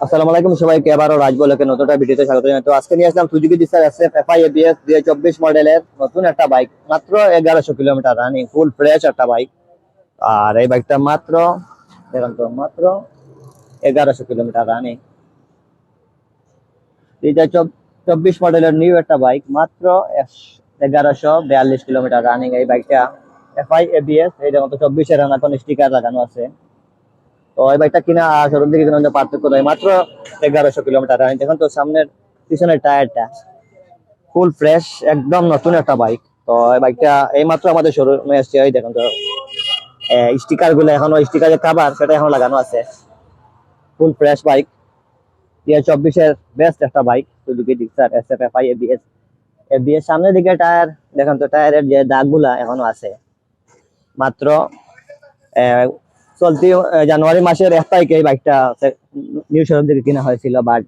আসসালামু আলাইকুম সবাইকে, আবারও রাজ বলকে নতুন একটা ভিডিওতে স্বাগত জানাই। তো আজকে নিয়ে আসলাম Suzuki Gixxer SF FI ABS 2024 মডেলের নতুন একটা বাইক, মাত্র 1100 কিলোমিটার রানিং, ফুল ফ্রেশ একটা বাইক। আর এই বাইকটা মাত্র দেখুন তো, মাত্র 1100 কিলোমিটার রানিং। 2024 মডেলের নিউ একটা বাইক, মাত্র 1142 কিলোমিটার রানিং এই বাইকটা। এফআই এবিএস, এই দেখুন তো 24 এর এখন স্টিকার লাগানো আছে। তো এই বাইকটা কিনা আর শোরুম থেকে কিনা পার্থক্য নয়, মাত্র 1100 কিলোমিটার রানিং। দেখুন তো সামনের পিছনের টায়ারটা ফুল ফ্রেশ, একদম নতুন একটা বাইক। তো এই বাইকটা এই মাত্র আমাদের শোরুমে এসছে। এই দেখুন তো স্টিকার গুলো এখনো, স্টিকারের কাভার সেটা এখন লাগানো আছে। ফুল ফ্রেশ বাইক, 2024-এর বেস্ট একটা bike Suzuki Gixxer SF FI ABS. ABS সামনের দিকে টায়ার দেখুন তো, টায়ারের যে দাগগুলা এখনো আছে। মাত্র চলতি জানুয়ারি মাসের 1 তারিখে এই বাইকটা নিউ শোরুম থেকে কিনা হয়েছিল, বাট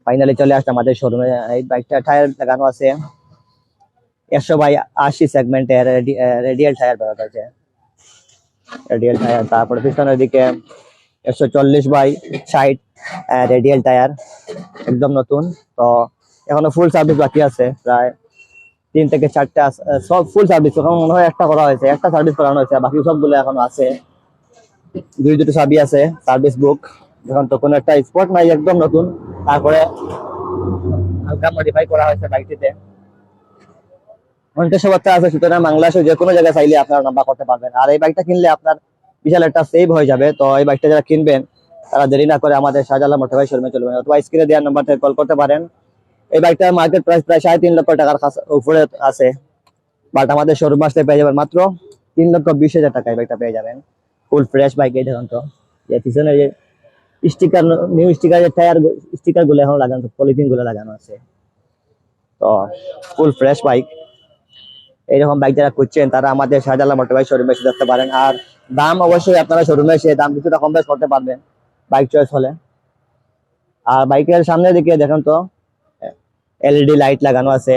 ফাইনালি চলে আসছে আমাদের শোরুমে। এই বাইকটা টায়ার লাগানো আছে 100/80 সেগমেন্টের রেডিয়াল টায়ার ব্যবহার হয়েছে, রেডিয়াল টায়ার। তারপরে পিছনের দিকে 140/60 রেডিয়াল টায়ার, একদম নতুন। তো এখনো ফুল সার্ভিস বাকি আছে, প্রায় 3 থেকে 4টা সব ফুল সার্ভিস। এখন মনে হয় একটা করা হয়েছে, একটা সার্ভিস করানো হয়েছে, বাকি সবগুলো এখনো আছে। দুটো চাবি আছে, সার্ভিস বুক। এখন তো কোনো একটা স্পট নাই, একদম নতুন। তারপরে হালকা মডিফাই করা হয়েছে বাইকটিতে, 50 আছে। সুতরাং বাংলাদেশে যে কোনো জায়গায় চাইলে আপনারা নাম্বার করতে পারবেন। আর এই বাইকটা কিনলে আপনার বিশাল একটা সেভ হয়ে যাবে। তো এই বাইকটা যারা কিনবেন তারা দেরি না করে আমাদের শাহজালাল মোটরবাইক শোরুমে চলবেন, অথবা স্ক্রিনে দেওয়ার নাম্বার থেকে কল করতে পারেন। এই বাইকটার মার্কেট প্রাইস প্রায় 3.5 লক্ষ টাকার উপরে আছে, বাট আমাদের শোরুম আসলে পেয়ে যাবেন মাত্র 3,20,000 টাকা এই বাইকটা পেয়ে যাবেন। Full fresh bike. এই দেখুন তো যে পিছনে যে স্টিকার, নিউ স্টিকারের টায়ার স্টিকার গুলো এখন লাগানো, পলিথিন গুলো লাগানো আছে। তো ফুল ফ্রেশ বাইক। এইরকম বাইক যারা খুঁজছেন তারা আমাদের শাহজালাল মোটরবাইক শোরুমে এসে দেখতে পারেন। আর দাম অবশ্যই আপনারা শোরুমে এসে দাম কিছুটা কম বেশ করতে পারবেন বাইক চয়েস হলে। আর বাইকের সামনের দিকে দেখেন তো এলইডি লাইট লাগানো আছে,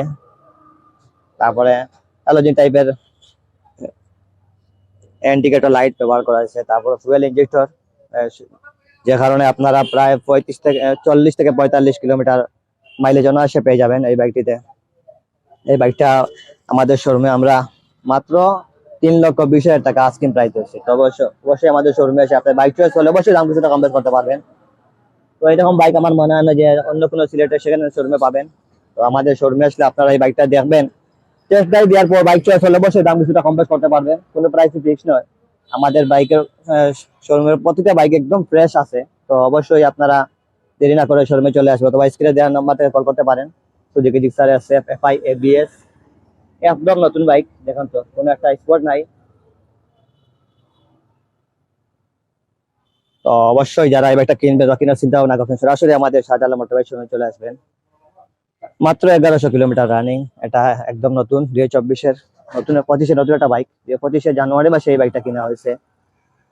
তারপরে হ্যালোজেন টাইপের ইন্ডিকেটর লাইট ব্যবহার করা হয়েছে। তারপরে ফুয়েল ইনজেক্টর, যে কারণে আপনারা প্রায় 40 থেকে 45 কিলোমিটার মাইলেজ অনায়াসে পেয়ে যাবেন এই বাইকটিতে। এই বাইকটা আমাদের শোরুমে আমরা মাত্র 3,20,000 টাকা আস্কিং প্রাইস হচ্ছে। তো অবশ্যই আমাদের শোরুমে এসে আপনার বাইক চয়েস হলে অবশ্যই দাম কিছুটা কম বেশ করতে পারবেন। তো এরকম বাইক আমার মনে হয় না যে অন্য কোনো সিলেটের সেখানে শোরুমে পাবেন। তো আমাদের শোরুমে আসলে আপনারা এই বাইকটা দেখবেন, টেস্ট ড্রাইভ দেওয়ার পর বাইক চয়েস হলে অবশ্যই দাম কিছুটা কম বেশ করতে পারবেন। কোনো প্রাইস ফিক্স নয়। আমাদের বাইকের শোরুমের প্রতিটা বাইক একদম ফ্রেশ আছে। তো অবশ্যই আপনারা দেরি না করে শোরুমে চলে আসবে, অথবা স্ক্রিনে দেওয়ার নাম্বার থেকে কল করতে পারেন। Suzuki Gixxer SF FI ABS, একদম নতুন বাইক। দেখুন তো কোনো একটা স্পট নাই। তো অবশ্যই যারা এই বাইকটা কিনবে বা কেনার চিন্তা ভাবনা করছেন সরাসরি আমাদের শাহজালাল মোটরবাইক শোরুমে চলে আসবেন। মাত্র 1100 কিলোমিটার রানিং, এটা একদম নতুন। 2024-এর নতুন 25-এর নতুন একটা বাইক, 25শে জানুয়ারি মাসে এই বাইকটা কিনা হয়েছে।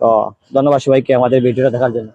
তো ধন্যবাদ সবাইকে আমাদের ভিডিওটা দেখার জন্য।